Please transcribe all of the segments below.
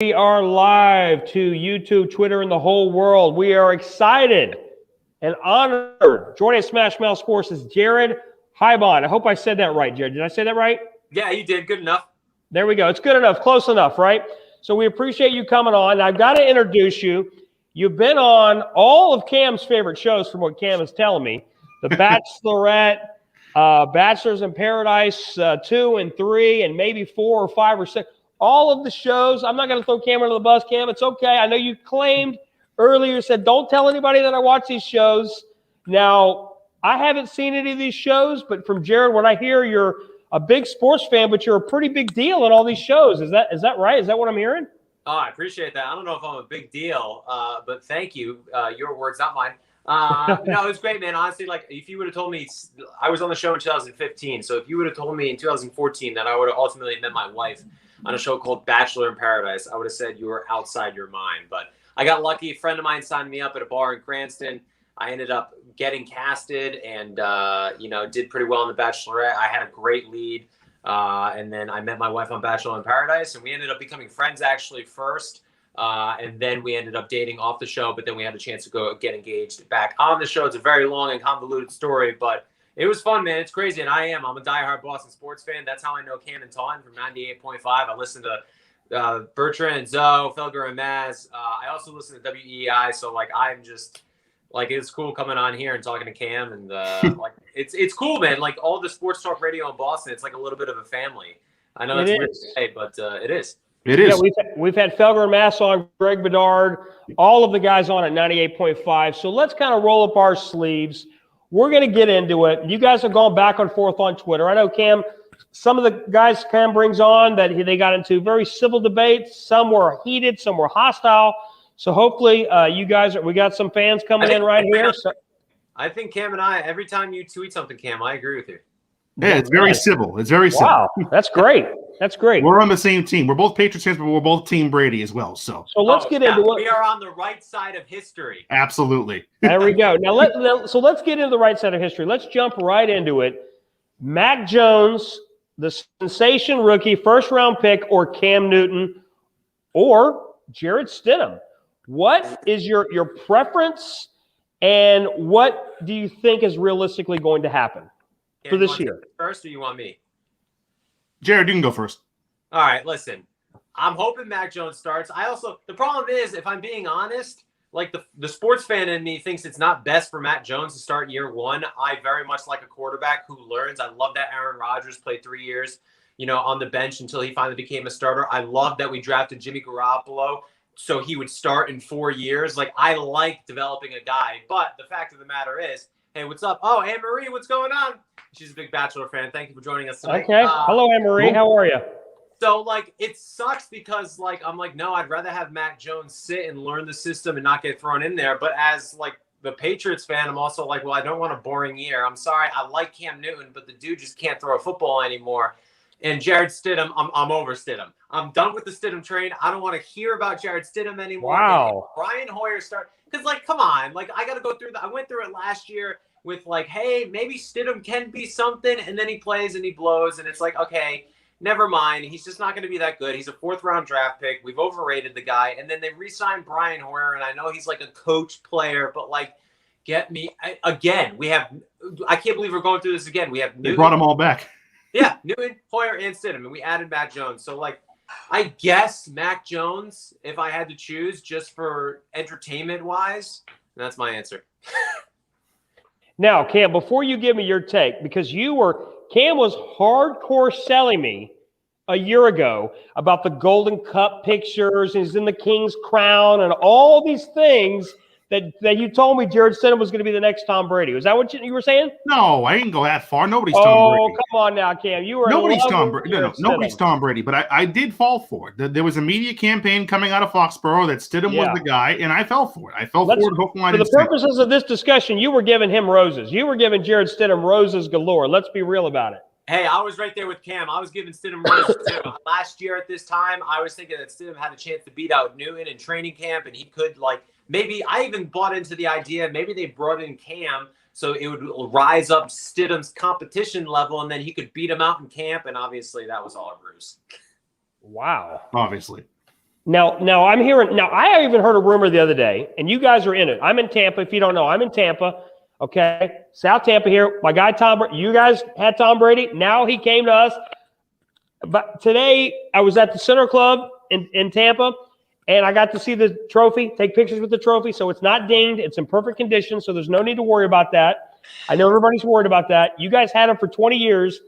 We are live to YouTube, Twitter, and the whole world. We are excited and honored. Joining us, Smash Mouth Sports, is Jared Haibon. I hope I said that right, Jared. Did I say that right? Yeah, you did. Good enough. There we go. It's good enough, close enough, right? So we appreciate you coming on. I've got to introduce you. You've been on all of Cam's favorite shows, from what Cam is telling me: The Bachelorette, Bachelors in Paradise 2 and 3, and maybe 4 or 5 or 6. All of the shows. I'm not going to throw Cam under the bus, Cam. It's okay. I know you claimed earlier, said, don't tell anybody that I watch these shows. Now, I haven't seen any of these shows, but from Jared, when I hear you're a big sports fan, but you're a pretty big deal in all these shows. Is that right? Is that what I'm hearing? Oh, I appreciate that. I don't know if I'm a big deal, but thank you. Your words, not mine. No, it was great, man. Honestly, like, if you would have told me, I was on the show in 2015. So if you would have told me in 2014 that I would have ultimately met my wife on a show called Bachelor in Paradise, I would have said you were outside your mind. But I got lucky. A friend of mine signed me up at a bar in Cranston. I ended up getting casted and, did pretty well in The Bachelorette. I had a great lead. And then I met my wife on Bachelor in Paradise, and we ended up becoming friends actually first. And then we ended up dating off the show, but then we had a chance to go get engaged back on the show. It's a very long and convoluted story, but it was fun, man. It's crazy. And I'm a diehard Boston sports fan. That's how I know Cam and Taunton from 98.5. I listen to Bertrand and Zoe, Felger and Maz. I also listen to WEI. So I'm just it's cool coming on here and talking to Cam, and it's cool, man. Like, all the sports talk radio in Boston, it's like a little bit of a family. I know that's weird to say, but it is. It is. Yeah, we've had Felger and Maz on, Greg Bedard, all of the guys on at 98.5. So let's kind of roll up our sleeves. We're going to get into it. You guys have gone back and forth on Twitter. I know Cam, some of the guys Cam brings on that they got into very civil debates. Some were heated, some were hostile. So hopefully we got some fans coming in right here. So, I think Cam and I, every time you tweet something, Cam, I agree with you. Yeah, it's very civil. It's very civil. Wow, that's great. That's great. We're on the same team. We're both Patriots fans, but we're both Team Brady as well. So let's get into it. We are on the right side of history. Absolutely. There we go. Now let's get into the right side of history. Let's jump right into it. Mac Jones, the sensation rookie, first-round pick, or Cam Newton, or Jared Stidham. What is your preference, and what do you think is realistically going to happen for this year? First, or you want me? Jared, you can go first. All right, listen. I'm hoping Mac Jones starts. The problem is, if I'm being honest, like the sports fan in me thinks it's not best for Mac Jones to start year one. I very much like a quarterback who learns. I love that Aaron Rodgers played 3 years, on the bench until he finally became a starter. I love that we drafted Jimmy Garoppolo so he would start in 4 years. Like, I like developing a guy. But the fact of the matter is, hey, what's up? Oh, Anne Marie, what's going on? She's a big Bachelor fan. Thank you for joining us tonight. Okay. Hello, Anne Marie. How are you? So, it sucks because, I'm no, I'd rather have Mac Jones sit and learn the system and not get thrown in there. But as, the Patriots fan, I'm also well, I don't want a boring year. I'm sorry. I like Cam Newton, but the dude just can't throw a football anymore. And Jared Stidham, I'm over Stidham. I'm done with the Stidham train. I don't want to hear about Jared Stidham anymore. Wow. Brian Hoyer because, come on. I got to go through that. I went through it last year with, hey, maybe Stidham can be something. And then he plays and he blows. And it's okay, never mind. He's just not going to be that good. He's a 4th-round draft pick. We've overrated the guy. And then they re-signed Brian Hoyer. And I know he's a coach player, but, get me. Again, I can't believe we're going through this again. We have They brought them all back. Yeah, Newton, Hoyer, and Stidham, and we added Mac Jones. So, I guess Mac Jones, if I had to choose, just for entertainment-wise, that's my answer. Now, Cam, before you give me your take, because Cam was hardcore selling me a year ago about the Golden Cup pictures, and he's in the King's crown, and all these things that you told me Jared Stidham was going to be the next Tom Brady. Was that what you were saying? No, I didn't go that far. Nobody's Tom Brady. Oh, come on now, Cam. Nobody's Tom Brady. No, nobody's Tom Brady. But I did fall for it. There was a media campaign coming out of Foxborough that Stidham was the guy, and I fell for it. I fell for it hook, line, and sinker. For the purposes of this discussion, you were giving him roses. You were giving Jared Stidham roses galore. Let's be real about it. Hey, I was right there with Cam. I was giving Stidham roses too. Last year at this time, I was thinking that Stidham had a chance to beat out Newton in training camp, and he could maybe I even bought into the idea. Maybe they brought in Cam so it would rise up Stidham's competition level, and then he could beat him out in camp. And obviously, that was all a ruse. Wow. Obviously. Now I'm hearing. Now I even heard a rumor the other day, and you guys are in it. I'm in Tampa. If you don't know, I'm in Tampa. Okay, South Tampa here. My guy Tom. You guys had Tom Brady. Now he came to us. But today I was at the Center Club in Tampa, and I got to see the trophy, take pictures with the trophy. So it's not dinged. It's in perfect condition. So there's no need to worry about that. I know everybody's worried about that. You guys had him for 20 years.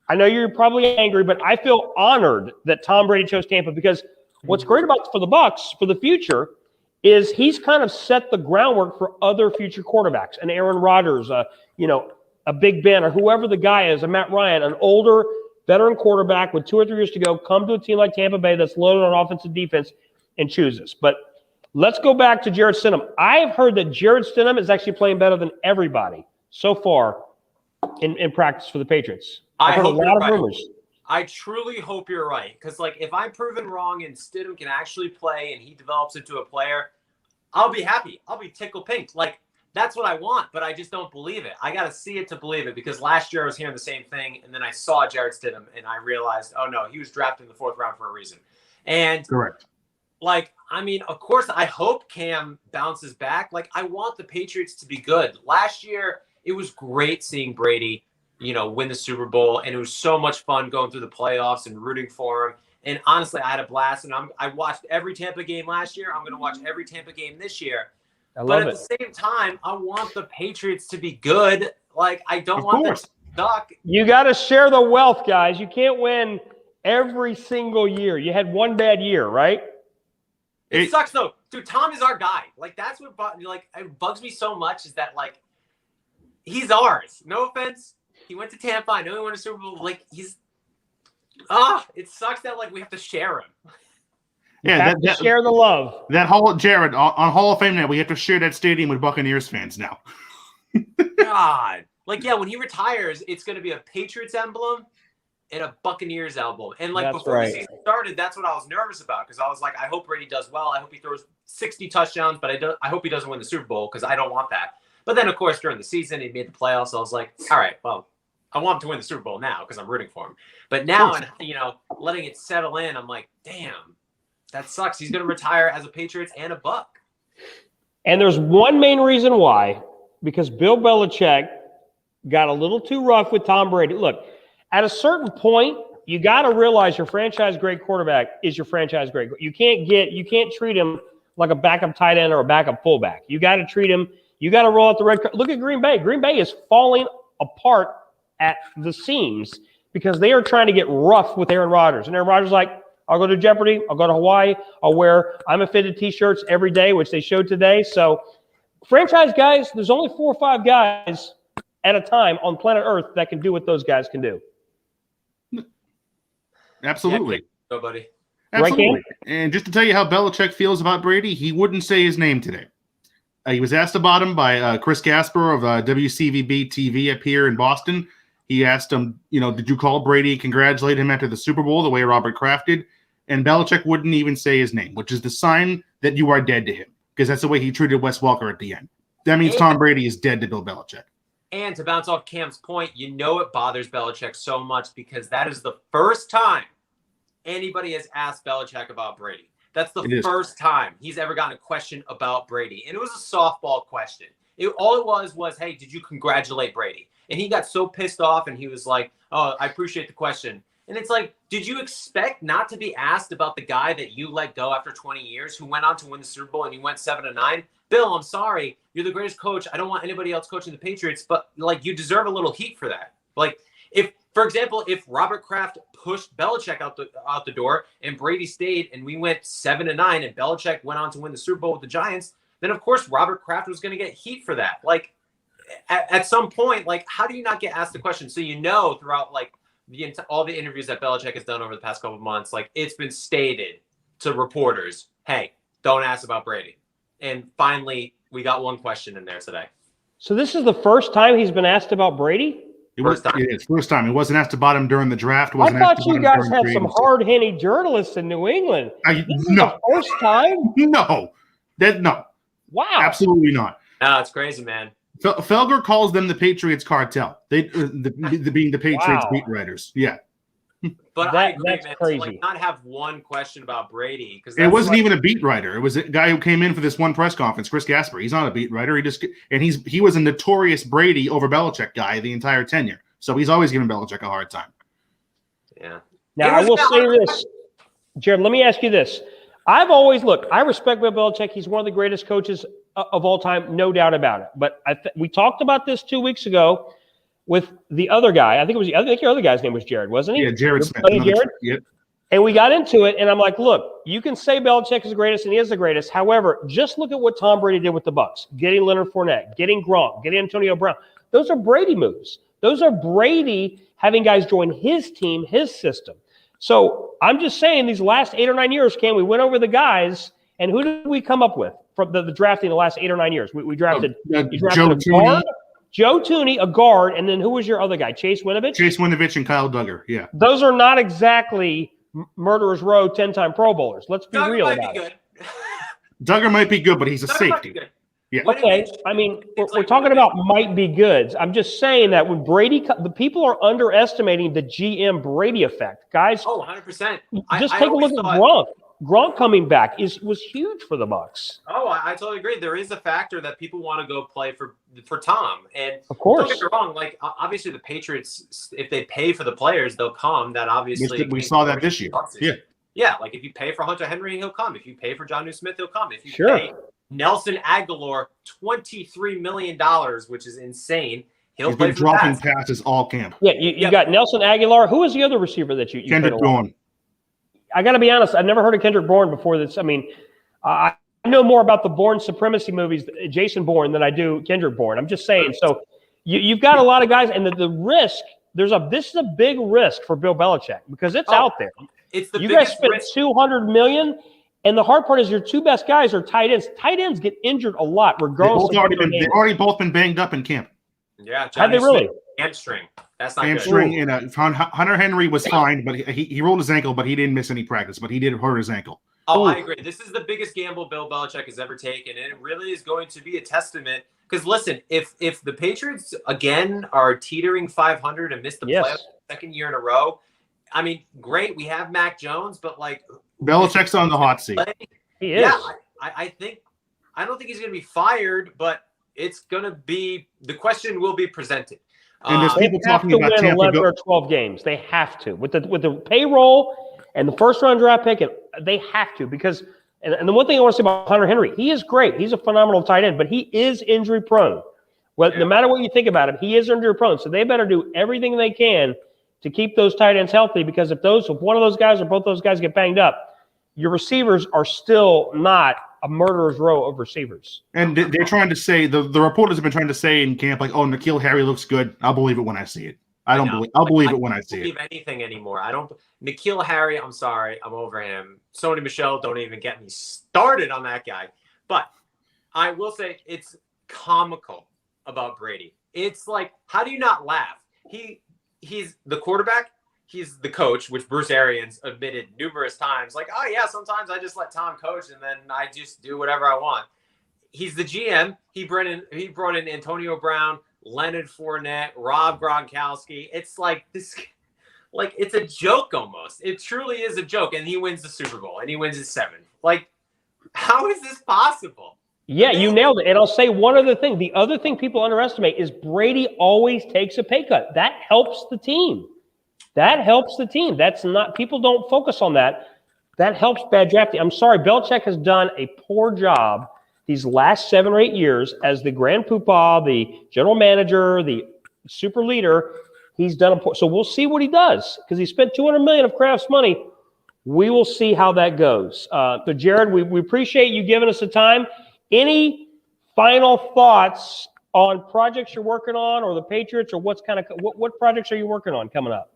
I know you're probably angry, but I feel honored that Tom Brady chose Tampa because what's great about for the Bucs for the future is he's kind of set the groundwork for other future quarterbacks, an Aaron Rodgers, a Big Ben, or whoever the guy is, a Matt Ryan, an older veteran quarterback with 2 or 3 years to go, come to a team like Tampa Bay that's loaded on offense and defense and chooses. But let's go back to Jarrett Stidham. I have heard that Jarrett Stidham is actually playing better than everybody so far in practice for the Patriots. I've heard a lot of rumors. I truly hope you're right. Because, if I'm proven wrong and Stidham can actually play and he develops into a player, I'll be happy. I'll be tickled pink. That's what I want, but I just don't believe it. I got to see it to believe it because last year I was hearing the same thing, and then I saw Jarrett Stidham, and I realized, oh, no, he was drafted in the 4th round for a reason. And, Correct. Of course, I hope Cam bounces back. I want the Patriots to be good. Last year, it was great seeing Brady, win the Super Bowl, and it was so much fun going through the playoffs and rooting for him. And honestly, I had a blast, and I watched every Tampa game last year. I'm going to watch every Tampa game this year. But at the same time, I want the Patriots to be good. I don't want them to suck. You got to share the wealth, guys. You can't win every single year. You had one bad year, right? It sucks, though. Dude, Tom is our guy. That's what it bugs me so much is that, he's ours. No offense. He went to Tampa. I know he won a Super Bowl. It sucks that, we have to share him. Yeah, share the love. Jared, on Hall of Fame now, we have to share that stadium with Buccaneers fans now. God. When he retires, it's going to be a Patriots emblem and a Buccaneers emblem. And, before the season started, that's what I was nervous about because I was I hope Brady does well. I hope he throws 60 touchdowns, but I hope he doesn't win the Super Bowl because I don't want that. But then, of course, during the season, he made the playoffs. So I was all right, well, I want him to win the Super Bowl now because I'm rooting for him. But now, and letting it settle in, I'm damn. That sucks. He's going to retire as a Patriots and a Buck. And there's one main reason why, because Bill Belichick got a little too rough with Tom Brady. Look, at a certain point, you got to realize your franchise great quarterback is your franchise great. You can't treat him like a backup tight end or a backup fullback. You got to treat him. You got to roll out the red. Look at Green Bay. Green Bay is falling apart at the seams because they are trying to get rough with Aaron Rodgers, and Aaron Rodgers I'll go to Jeopardy. I'll go to Hawaii. I'll wear I'm a fitted T-shirts every day, which they showed today. So franchise guys, there's only 4 or 5 guys at a time on planet Earth that can do what those guys can do. Absolutely. Go, buddy. Absolutely. Right, and just to tell you how Belichick feels about Brady, he wouldn't say his name today. He was asked about him by Chris Gasper of WCVB TV up here in Boston. He asked him, did you call Brady, congratulate him after the Super Bowl the way Robert Kraft did? And Belichick wouldn't even say his name, which is the sign that you are dead to him because that's the way he treated Wes Welker at the end. That means Tom Brady is dead to Bill Belichick. And to bounce off Cam's point, it bothers Belichick so much because that is the first time anybody has asked Belichick about Brady. That's the first time he's ever gotten a question about Brady. And it was a softball question. All it was, hey, did you congratulate Brady? And he got so pissed off and he was like, oh, I appreciate the question. And it's did you expect not to be asked about the guy that you let go after 20 years who went on to win the Super Bowl and you went 7-9? Bill, I'm sorry. You're the greatest coach. I don't want anybody else coaching the Patriots, but you deserve a little heat for that. If, for example, if Robert Kraft pushed Belichick out the door and Brady stayed and we went 7-9 and Belichick went on to win the Super Bowl with the Giants, then of course Robert Kraft was going to get heat for that. At some point, how do you not get asked the question? So throughout all the interviews that Belichick has done over the past couple of months, it's been stated to reporters, hey, don't ask about Brady. And finally, we got one question in there today. So this is the first time he's been asked about Brady? First time. He wasn't asked about him during the draft. I thought you guys had some hard-hitting journalists in New England. No. The first time? No. No. Wow. Absolutely not. No, it's crazy, man. Felger calls them the Patriots cartel. They being the Patriots beat writers. Yeah. But I agree, that's man. crazy. To like not have one question about Brady because It wasn't even a beat writer. It was a guy who came in for this one press conference, Chris Gasper. He's not a beat writer. He was a notorious Brady over Belichick guy the entire tenure. So he's always giving Belichick a hard time. Yeah. Now I will say this, Jared. Let me ask you this. I respect Bill Belichick. He's one of the greatest coaches of all time, no doubt about it. But we talked about this 2 weeks ago with the other guy. I think your other guy's name was Jared, wasn't he? Yeah, Jared Smith. Jared? Yep. And we got into it, and I'm like, look, you can say Belichick is the greatest, and he is the greatest. However, just look at what Tom Brady did with the Bucs, getting Leonard Fournette, getting Gronk, getting Antonio Brown. Those are Brady moves. Those are Brady having guys join his team, his system. So I'm just saying these last 8 or 9 years, we went over the guys, and who did we come up with from the drafting the last 8 or 9 years? We drafted, Joe Tooney. Joe Tooney, a guard, and then who was your other guy? Chase Winovich? Chase Winovich and Kyle Duggar, yeah. Those are not exactly murderers row 10-time Pro Bowlers. Let's be real about it. Duggar might be good, but he's a safety. Yeah. Okay, I mean, we're talking about might be goods. I'm just saying that when Brady, the people are underestimating the GM Brady effect. Guys, 100%. Just take a look at Gronk. Gronk coming back was huge for the Bucs. Oh, I totally agree. There is a factor that people want to go play for Tom, and of course, don't get me wrong. Like obviously, the Patriots, if they pay for the players, they'll come. That obviously we saw that this year. Yeah. Like if you pay for Hunter Henry, he'll come. If you pay for Jonnu Smith, he'll come. If you pay Nelson Aguilar $23 million, which is insane, he's been dropping passes all camp. Yeah, you got Nelson Aguilar. Who was the other receiver that you Kendrick Bourne. I got to be honest. I've never heard of Kendrick Bourne before this. I mean, I know more about the Bourne supremacy movies, Jason Bourne, than I do Kendrick Bourne. I'm just saying. So you've got a lot of guys, and the risk. This is a big risk for Bill Belichick because it's out there. It's the you guys spent $200 million, and the hard part is your two best guys are tight ends. Tight ends get injured a lot, regardless. They've already both been banged up in camp. Yeah, have they really? Hamstring. That's not hamstring. Good. And Hunter Henry was fine, but he rolled his ankle, but he didn't miss any practice. But he did hurt his ankle. Oh, I agree. This is the biggest gamble Bill Belichick has ever taken, and it really is going to be a testament. Because listen, if the Patriots again are teetering 500 and miss the playoffs second year in a row, I mean, great. We have Mac Jones, but like Belichick's on the hot seat. He is. Yeah, I don't think he's going to be fired, but it's going to be the question will be presented. And there's people talking about Tampa 11 or 12 games. They have to with the payroll and the first round draft pick. They have to because and the one thing I want to say about Hunter Henry, he is great. He's a phenomenal tight end, but he is injury prone. Well, no matter what you think about him, he is injury prone. So they better do everything they can to keep those tight ends healthy because if one of those guys or both those guys get banged up, your receivers are still not a murderer's row of receivers. And they're trying to say the reporters have been trying to say in camp like, "Oh, N'Keal Harry looks good. I'll believe it when I see it." I'll believe it when I see it. I don't believe anything anymore. I don't. N'Keal Harry, I'm sorry, I'm over him. Sony Michel, don't even get me started on that guy. But I will say it's comical about Brady. It's like, how do you not laugh? He's the quarterback. He's the coach, which Bruce Arians admitted numerous times. Like, oh, yeah, sometimes I just let Tom coach and then I just do whatever I want. He's the GM. He brought in Antonio Brown, Leonard Fournette, Rob Gronkowski. It's like this, like it's a joke almost. It truly is a joke. And he wins the Super Bowl and he wins his 7th. Like, how is this possible? Yeah, you nailed it. And I'll say one other thing. The other thing people underestimate is Brady always takes a pay cut. That helps the team. That's not, people don't focus on that. That helps bad drafting. I'm sorry, Belichick has done a poor job these last 7 or 8 years as the grand poobah, the general manager, the super leader. He's done a poor. So we'll see what he does because he spent $200 million of Kraft's money. We will see how that goes. So Jared, we appreciate you giving us the time. Any final thoughts on projects you're working on or the Patriots or what projects are you working on coming up?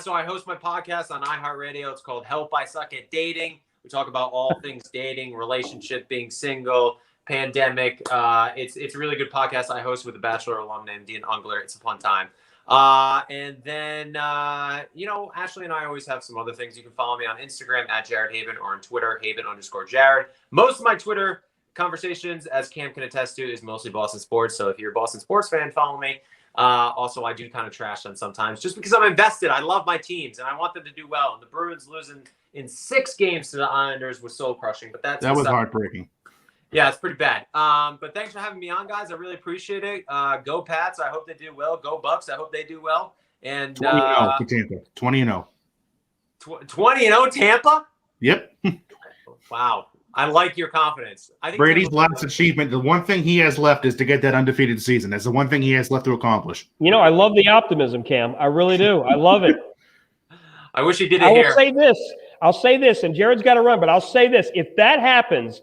So I host my podcast on iHeartRadio. It's called Help I Suck at Dating. We talk about all things dating, relationship, being single, pandemic. It's a really good podcast I host with a Bachelor alum named Dean Ungler. It's a fun time. And then, Ashley and I always have some other things. You can follow me on Instagram at Jared Haibon or on Twitter, Haibon_Jared. Most of my Twitter conversations, as Cam can attest to, is mostly Boston sports. So if you're a Boston sports fan, follow me. Also, I do kind of trash them sometimes just because I'm invested. I love my teams and I want them to do well. And the Bruins losing in 6 games to the Islanders was soul crushing. But that was heartbreaking. Yeah, it's pretty bad. But thanks for having me on, guys. I really appreciate it. Go Pats. I hope they do well. Go Bucks. I hope they do well. And 20-0 for Tampa. 20-0. 20-0 Tampa? Yep. Wow. I like your confidence. I think Brady's last achievement, the one thing he has left is to get that undefeated season. That's the one thing he has left to accomplish. You know, I love the optimism, Cam. I really do. I love it. I wish he did it I will here. say this. I'll say this, and Jared's got to run, but I'll say this. If that happens,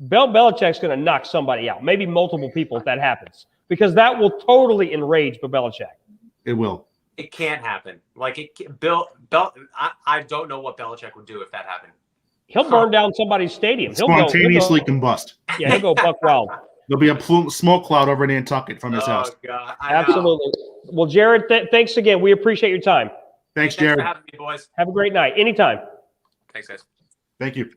Belichick's going to knock somebody out, maybe multiple people if that happens, because that will totally enrage Belichick. It will. It can't happen. Like I don't know what Belichick would do if that happened. He'll burn down somebody's stadium. Spontaneously combust. Yeah, he'll go buck wild. There'll be a smoke cloud over Nantucket from his house. God, absolutely. Well, Jared, thanks again. We appreciate your time. Thanks, Jared. Thanks for having me, boys. Have a great night. Anytime. Thanks, guys. Thank you.